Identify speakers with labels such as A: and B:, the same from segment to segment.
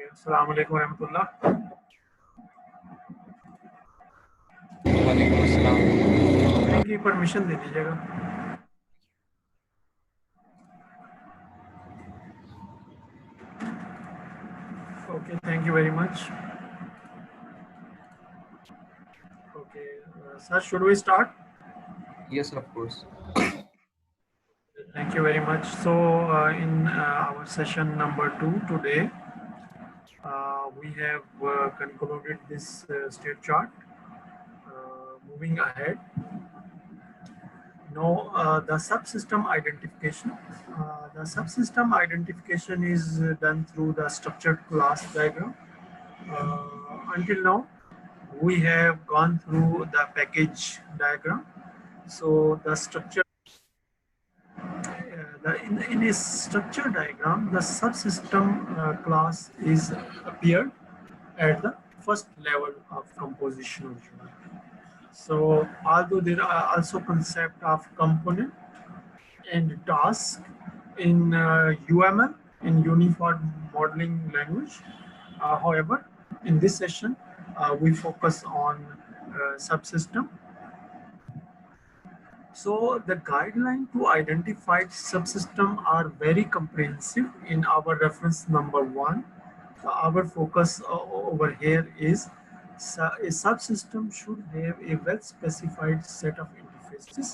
A: अस्सलाम वालेकुम रहमतुल्लाह।
B: वालेकुम अस्सलाम।
A: की परमिशन दे दीजिएगा। Okay, thank you very much. Okay sir, should we start?
B: Yes, of course.
A: Thank you very much. So, in our session number 2 today, we have concluded this state chart. Moving ahead, now the subsystem identification. The subsystem identification is done through the structured class diagram. Until now, we have gone through the package diagram. So the structure, in a structure diagram, the subsystem class is appeared at the first level of compositional unit. So although there are also concept of component and task in UML, in Unified Modeling Language. However, in this session, we focus on subsystem. So the guideline to identify subsystem are very comprehensive in our reference number 1. Our focus over here is a subsystem should have a well specified set of interfaces.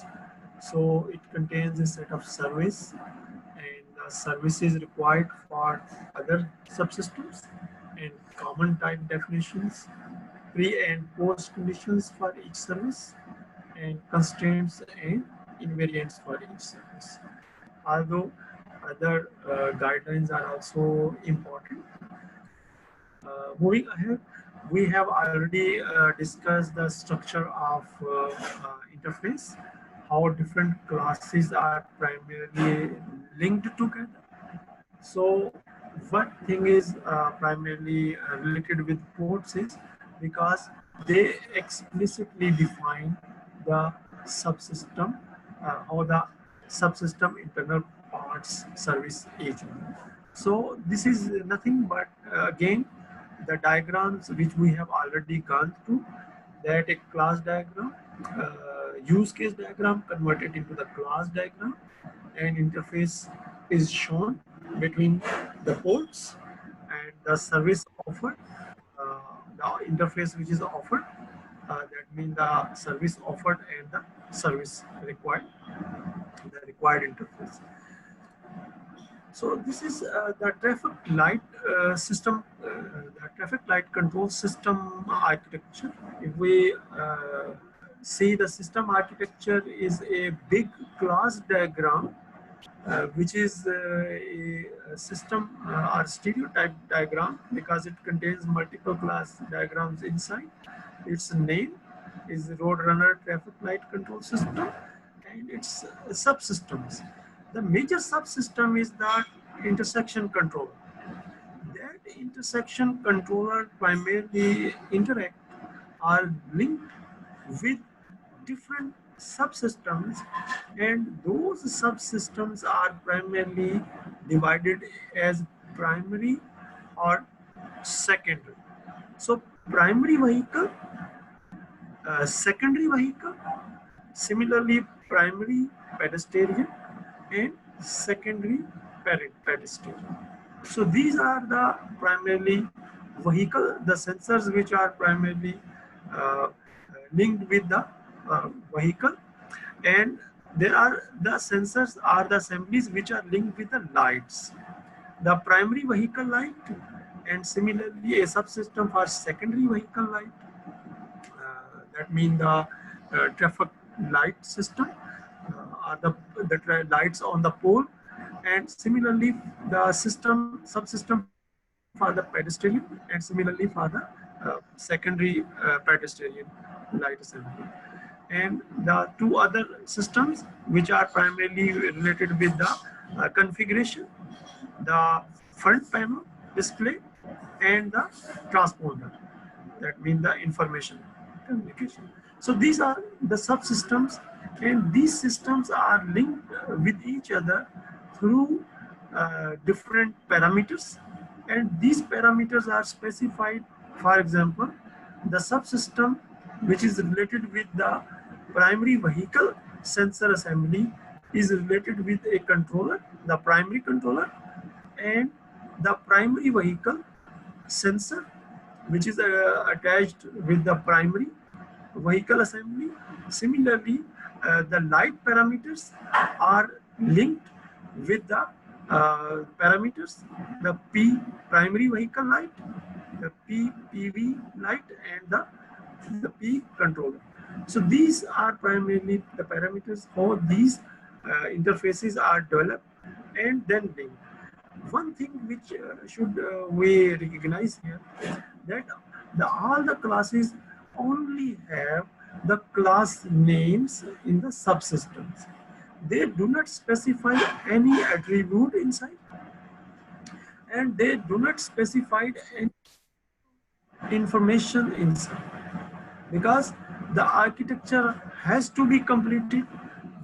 A: So it contains a set of service and services required for other subsystems and common type definitions, pre and post conditions for each service, and constraints and invariants for each service. Although other guidelines are also important. Moving ahead, we have already discussed the structure of interface, how different classes are primarily linked together. So one thing is primarily related with ports is because they explicitly define the subsystem, how the subsystem internal parts service agent. So this is nothing but again the diagrams which we have already gone through, that a class diagram, use case diagram converted into the class diagram, and interface is shown between the ports and the service offered, the interface which is offered, that means the service offered and the service required, the required interface. So this is the traffic light system, the traffic light control system architecture. If we see the system architecture is a big class diagram, which is a system or stereotype diagram because it contains multiple class diagrams inside. Its name is Roadrunner Traffic Light Control System and its subsystems. The major subsystem is the intersection controller. That intersection controller primarily interact or linked with different subsystems, and those subsystems are primarily divided as primary or secondary. So primary vehicle, secondary vehicle, similarly primary pedestrian and secondary pedestrian. So these are the primarily vehicle, the sensors which are primarily uh, linked with the vehicle, and there are the sensors are the assemblies which are linked with the lights, the primary vehicle light, and similarly a subsystem for secondary vehicle light, that means the traffic light system, are the lights on the pole, and similarly the system subsystem for the pedestrian, and similarly for the secondary pedestrian light assembly. And the two other systems which are primarily related with the configuration, the front panel display, and the transponder, that means the information communication. So these are the subsystems, and these systems are linked with each other through different parameters and these parameters are specified. For example, the subsystem which is related with the primary vehicle sensor assembly is related with a controller, the primary controller, and the primary vehicle sensor which is attached with the primary vehicle assembly. Similarly, the light parameters are linked with the parameters, the P primary vehicle light, the P PV light, and the P controller. So these are primarily the parameters how these interfaces are developed and then linked. One thing which should we recognize here, that all the classes only have the class names in the subsystems. They do not specify any attribute inside, and they do not specify any information inside, because the architecture has to be completed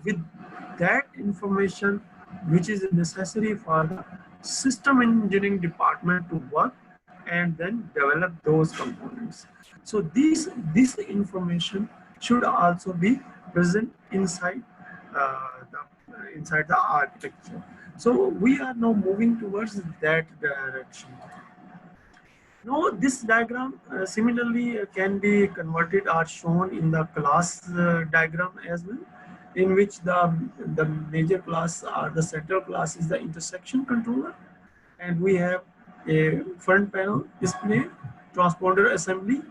A: with that information which is necessary for the system engineering department to work and then develop those components. So this information should also be present inside the architecture. So we are now moving towards that direction. Now, this diagram similarly can be converted or shown in the class diagram as well, in which the major class or the central class is the intersection controller, and we have a front panel display, transponder assembly,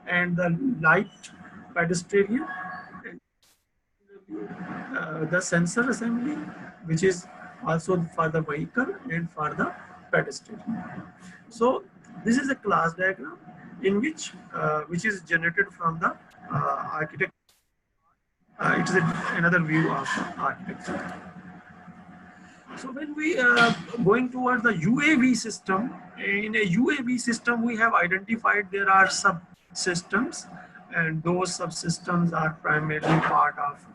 A: and the light pedestrian, and the sensor assembly, which is also for the vehicle and for the pedestrian. So this is a class diagram in which is generated from the architect. It is another view of the architecture. So when we going towards the UAV system, in a UAV system we have identified there are subsystems, and those subsystems are primarily part of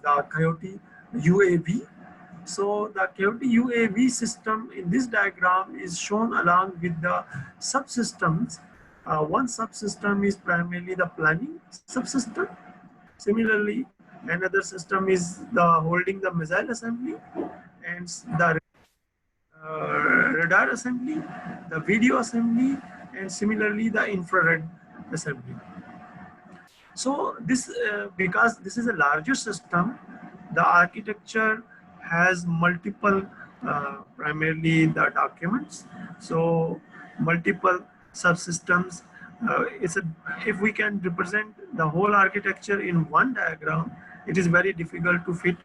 A: the Coyote UAV. So the Coyote UAV system in this diagram is shown along with the subsystems. One subsystem is primarily the planning subsystem. Similarly, another system is the holding the missile assembly, and the radar assembly, the video assembly, and similarly the infrared assembly. So this, because this is a larger system, the architecture has multiple, primarily the documents. So multiple subsystems. If we can represent the whole architecture in one diagram, it is very difficult to fit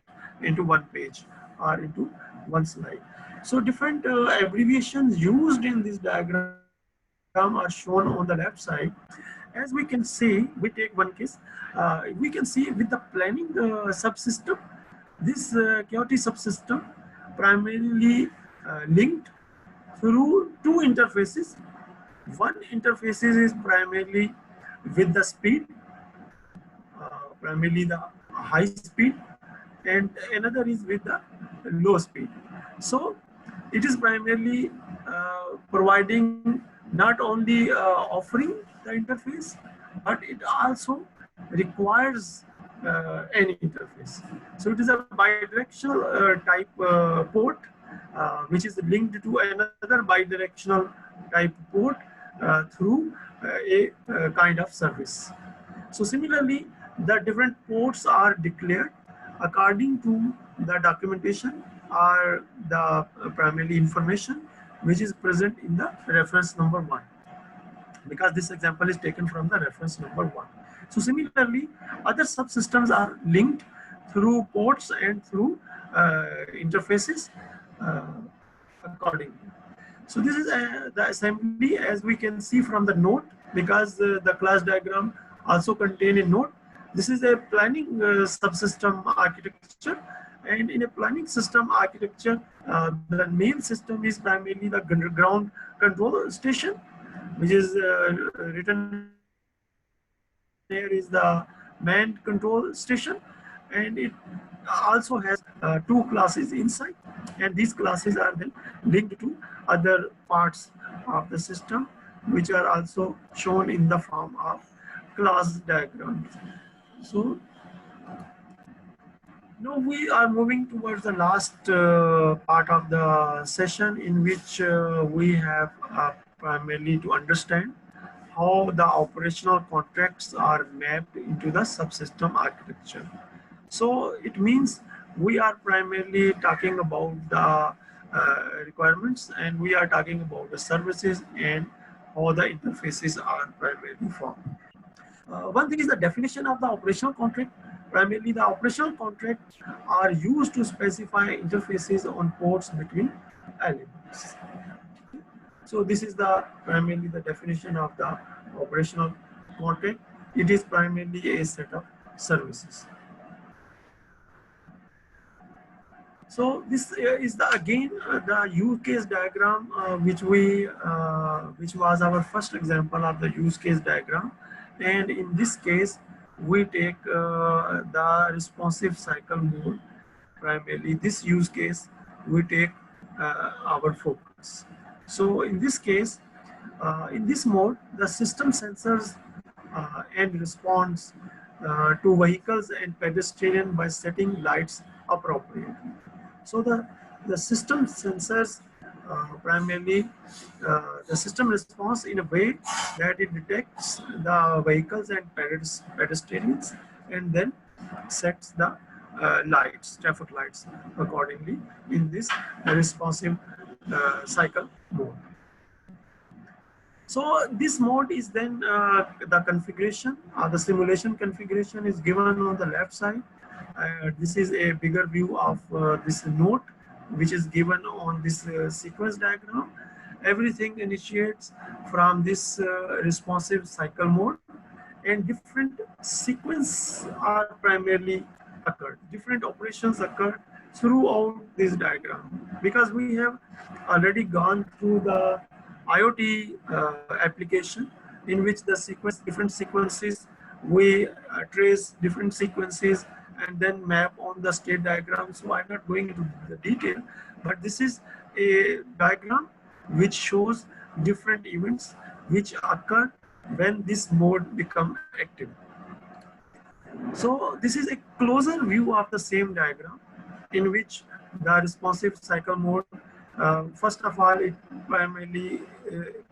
A: into one page or into one slide. So different abbreviations used in this diagram are shown on the left side. As we can see, we take one case, we can see with the planning subsystem, this Coyote subsystem primarily linked through two interfaces. One interface is primarily with the speed, primarily the high speed, and another is with the low speed. So it is primarily providing, not only offering the interface, but it also requires any interface. So it is a bidirectional type port, which is linked to another bidirectional type port through a kind of service. So similarly, the different ports are declared according to the documentation or the primarily information which is present in the reference number 1, because this example is taken from the reference number 1. So similarly, other subsystems are linked through ports and through interfaces accordingly. So this is the assembly, as we can see from the note, because the class diagram also contain a note. This is a planning subsystem architecture, and in a planning system architecture, the main system is primarily the ground control station, which is written here is the manned control station, and it also has two classes inside, and these classes are then linked to other parts of the system, which are also shown in the form of class diagrams. So now we are moving towards the last part of the session, in which we have primarily to understand how the operational contracts are mapped into the subsystem architecture. So it means we are primarily talking about the requirements, and we are talking about the services and how the interfaces are primarily formed. One thing is the definition of the operational contract. Primarily, the operational contracts are used to specify interfaces on ports between elements. So this is the primarily the definition of the operational contract. It is primarily a set of services. So this is the again the use case diagram, which was our first example of the use case diagram, and in this case we take the responsive cycle mode. Primarily this use case we take our focus. So in this case, in this mode, the system sensors and responds to vehicles and pedestrian by setting lights appropriately. So the system sensors primarily the system responds in a way that it detects the vehicles and pedestrians, and then sets the lights, traffic lights accordingly in this responsive cycle mode. So this mode is then the configuration, the simulation configuration is given on the left side. This is a bigger view of this node, which is given on this sequence diagram. Everything initiates from this responsive cycle mode, and different sequence are primarily occurred. Different operations occur throughout this diagram, because we have already gone through the IoT application, in which the different sequences, we trace different sequences and then map on the state diagram. So I'm not going into the detail, but this is a diagram which shows different events which occur when this mode become active. So this is a closer view of the same diagram, in which the responsive cycle mode, first of all, it primarily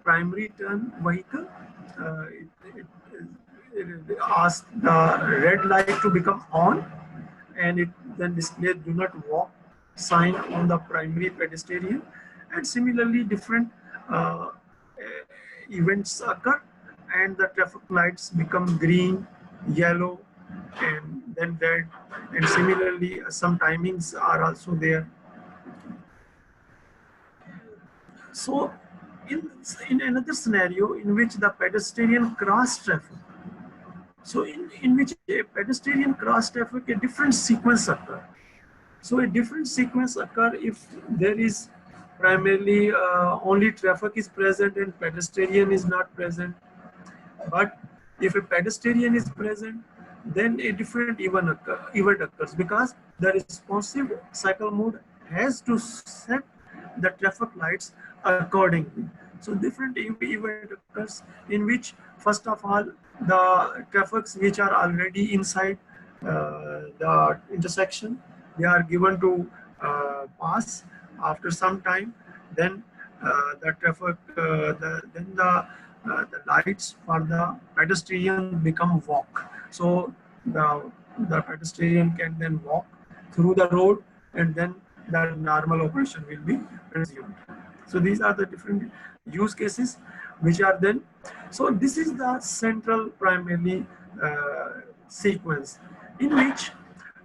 A: primary turn vehicle. It asks the red light to become on, and it then displays do not walk sign on the primary pedestrian. And similarly, different events occur, and the traffic lights become green, yellow, and then red. And similarly, some timings are also there. So in another scenario in which the pedestrian cross traffic, so in which a pedestrian cross traffic, a different sequence occur. So a different sequence occur if there is primarily only traffic is present and pedestrian is not present. But if a pedestrian is present, then a different event occurs, because the responsive cycle mode has to set the traffic lights accordingly. So different event occurs, in which first of all the traffics which are already inside the intersection, they are given to pass after some time. Then the traffic, the lights for the pedestrian become walk. So the pedestrian can then walk through the road, and then the normal operation will be resumed. So these are the different use cases which are then. So this is the central primarily sequence, in which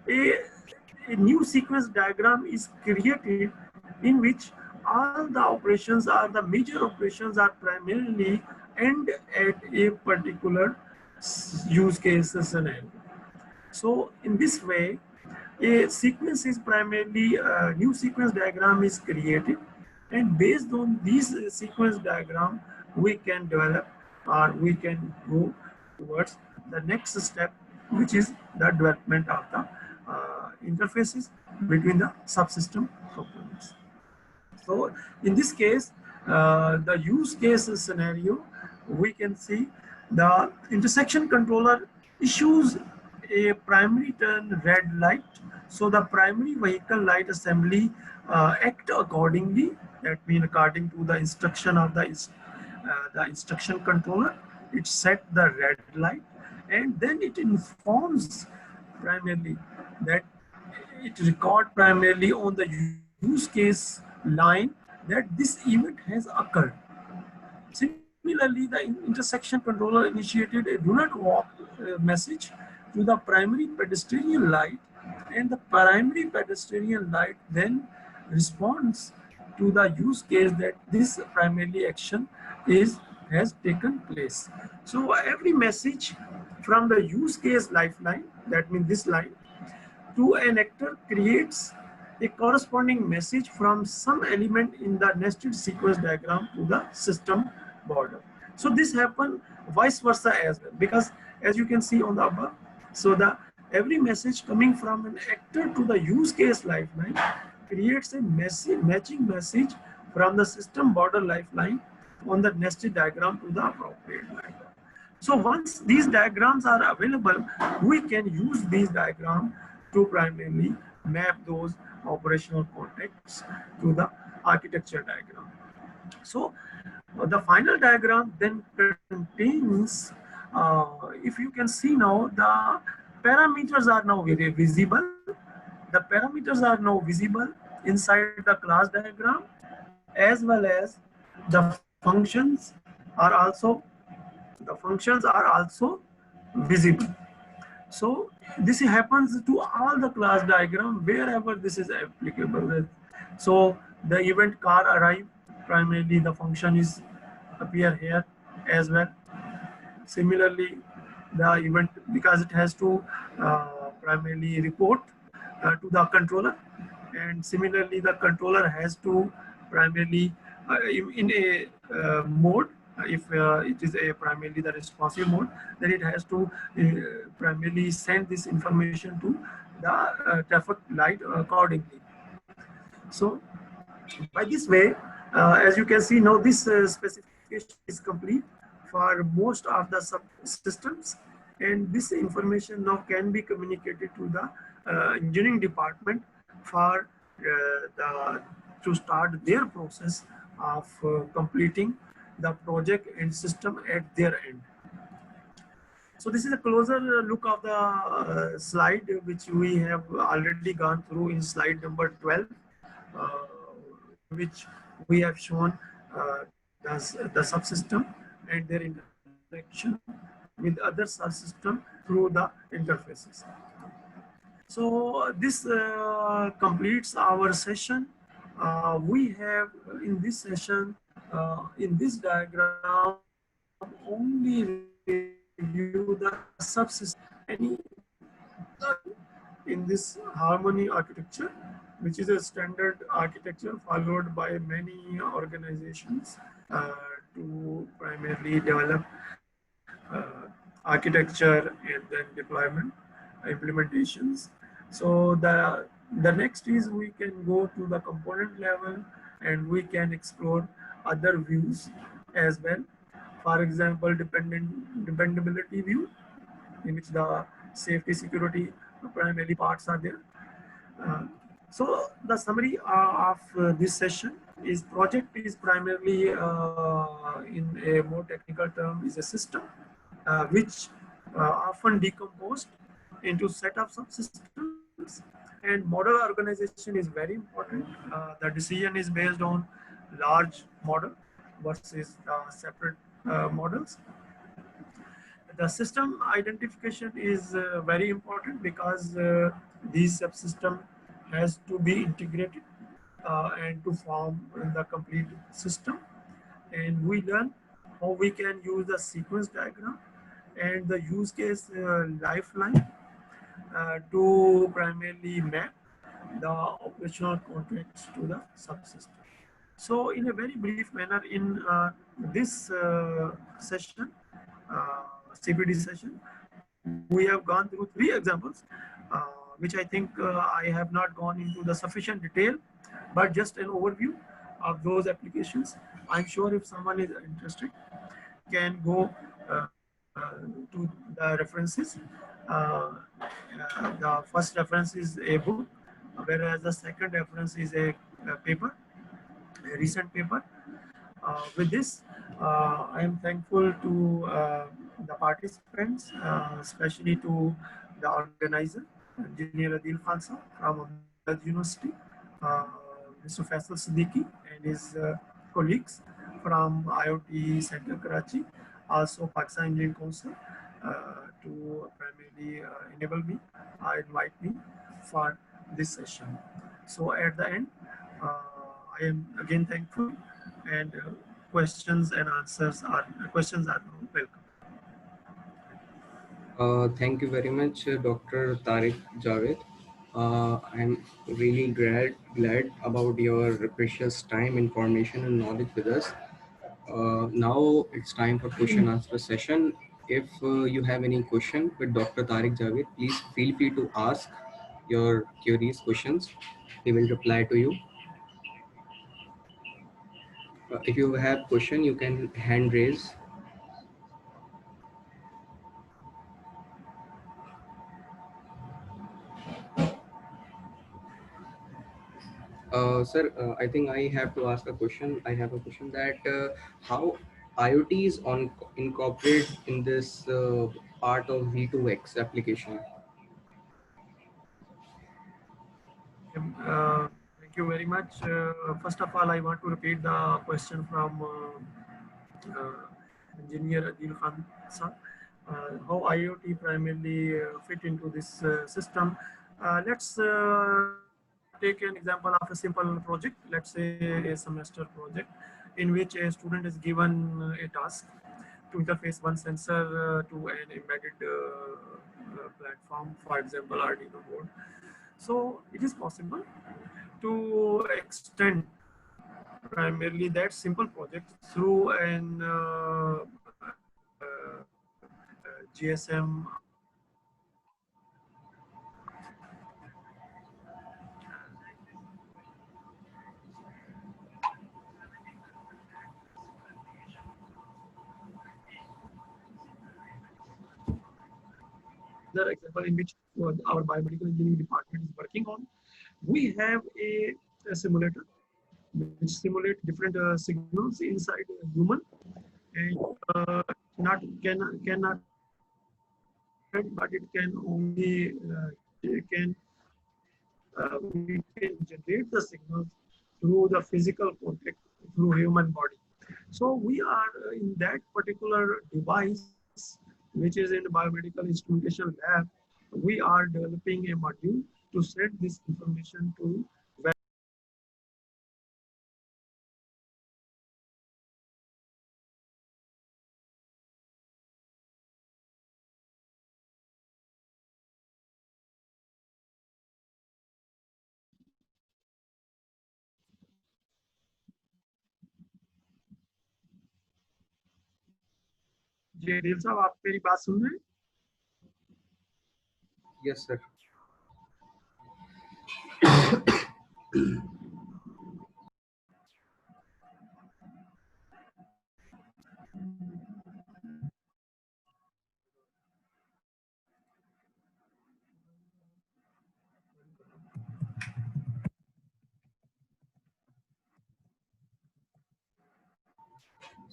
A: a new sequence diagram is created, in which all the operations are the major operations are primarily end at a particular use case scenario. So in this way, a sequence is primarily a new sequence diagram is created, and based on these sequence diagram, we can develop, or we can go towards the next step, which is the development of the interfaces between the subsystem components. So in this case, the use case scenario, we can see the intersection controller issues a primary turn red light. So the primary vehicle light assembly act accordingly. That means according to the instruction of the instruction controller, it set the red light, and then it informs primarily that it record primarily on the use case line that this event has occurred. Similarly, the intersection controller initiated a do not walk message to the primary pedestrian light, and the primary pedestrian light then responds to the use case that this primarily action is has taken place. So every message from the use case lifeline, that means this line, to an actor creates a corresponding message from some element in the nested sequence diagram to the system border. So this happens vice versa as well, because as you can see on the above, so the every message coming from an actor to the use case lifeline creates a matching message from the system border lifeline on the nested diagram to the appropriate line. So once these diagrams are available, we can use these diagrams to primarily map those operational contexts to the architecture diagram. So the final diagram then contains, if you can see now, the parameters are now very visible. The parameters are now visible inside the class diagram, as well as the functions are also visible. So this happens to all the class diagram wherever this is applicable. So the event car arrive, primarily the function is appear here as well. Similarly, the event, because it has to primarily report to the controller, and similarly the controller has to primarily in a mode, if it is a primarily the responsive mode, then it has to primarily send this information to the traffic light accordingly. So by this way, as you can see now, this specification is complete for most of the subsystems, and this information now can be communicated to the engineering department for to start their process of completing the project and system at their end. So this is a closer look of the slide which we have already gone through in slide number 12, uh, which we have shown the subsystem and their interaction with other subsystem through the interfaces. So this completes our session. We have in this session, in this diagram, only review the subsystem in this harmony architecture, which is a standard architecture followed by many organizations to primarily develop architecture and then deployment implementations. So the next is we can go to the component level and we can explore other views as well. For example, dependability view, in which the safety security primarily parts are there. So the summary of this session is project is primarily in a more technical term is a system which often decomposed into set of subsystems, and model organization is very important. The decision is based on large model versus separate models. The system identification is very important because these subsystem has to be integrated and to form the complete system. And we learn how we can use the sequence diagram and the use case lifeline to primarily map the operational contracts to the subsystem. So in a very brief manner, in this session, CPD session, we have gone through 3 examples. which I think I have not gone into the sufficient detail, but just an overview of those applications. I'm sure if someone is interested, can go to the references. Uh, the first reference is a book, whereas the second reference is a paper, a recent paper. With this, I am thankful to the participants, especially to the organizer, Engineer Adil Khan sir from Ahmedabad University, uh, Mr. Faisal Siddiqui and his colleagues from IoT Center Karachi, also Pakistan Engineering Council, to primarily enable me, invite me for this session. So at the end, I am again thankful, and questions are welcome.
B: Thank you very much, Dr. Tariq Javed. I'm really glad about your precious time, information, and knowledge with us. Now it's time for question answer session. If you have any question with Dr. Tariq Javed, please feel free to ask your curious questions. He will reply to you. If you have question, you can hand raise. Sir, I think I have to ask a question. I have a question that how IoT is on incorporated in this part of V2X application.
A: Thank you very much. First of all, I want to repeat the question from Engineer Adil Khan sir. How IoT primarily fit into this system. Let's take an example of a simple project. Let's say a semester project in which a student is given a task to interface one sensor to an embedded platform, for example, Arduino board. So it is possible to extend primarily that simple project through an GSM another example in which our biomedical engineering department is working on. We have a simulator which simulates different signals inside a human, and not cannot but it can only it can we can generate the signals through the physical contact through human body. So we are in that particular device, which is in the biomedical instrumentation lab. We are developing a module to send this information to जी दिल साहब आप मेरी बात सुन रहे हैं
B: Yes, sir.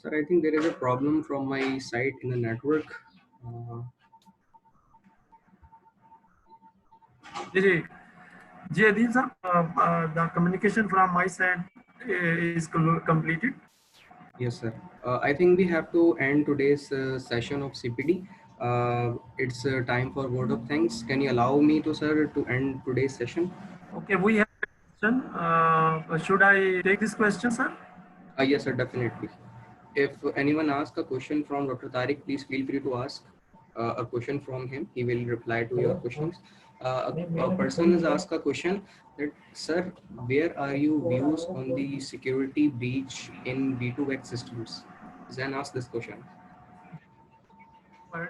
B: Sir, I think there is a problem from my side in the network. Uh,
A: जी जी जी अदील साहब the communication from my side is completed.
B: yes, sir. I think we have to end today's session of CPD. It's time for word of thanks. Can you allow me to, sir, to end today's session?
A: Okay, we have a question. Should I take this question, sir?
B: Yes, sir, definitely. If anyone asks a question from Dr. Tariq, please feel free to ask a question from him. He will reply to your questions. A person has asked a question that, sir, where are your views on the security breach in V2X systems? Zen asked this question.
A: But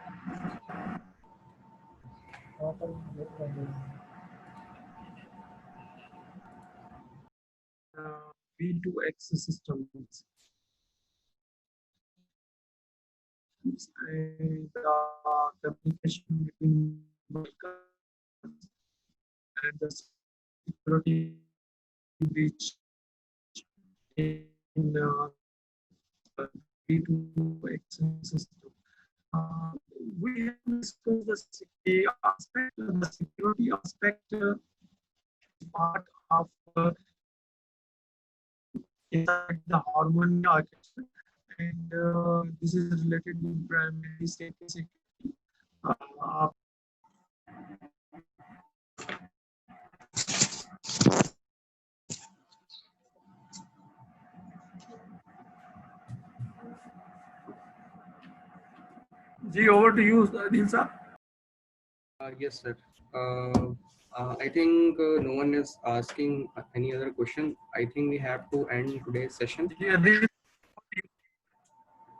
A: V2X systems. And communication between vehicles and the security breach in V2X system. We have discussed the security aspect. The security aspect is part of inside the harmony architecture, and this is related to primary safety security. Uh, Ji, over to you, Dilsa.
B: Yes, sir. I think no one is asking any other question. I think we have to end today's session.
A: Yeah, this,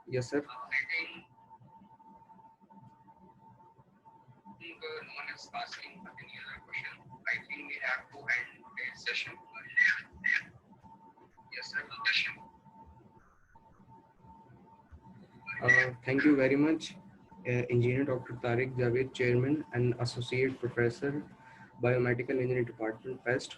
B: Yes, sir. I think no one is asking any other question. I think we have to end today's session. Yes, sir. Thank you very much, Engineer Dr. Tariq Javed, Chairman and Associate Professor, Biomedical Engineering Department, PEST.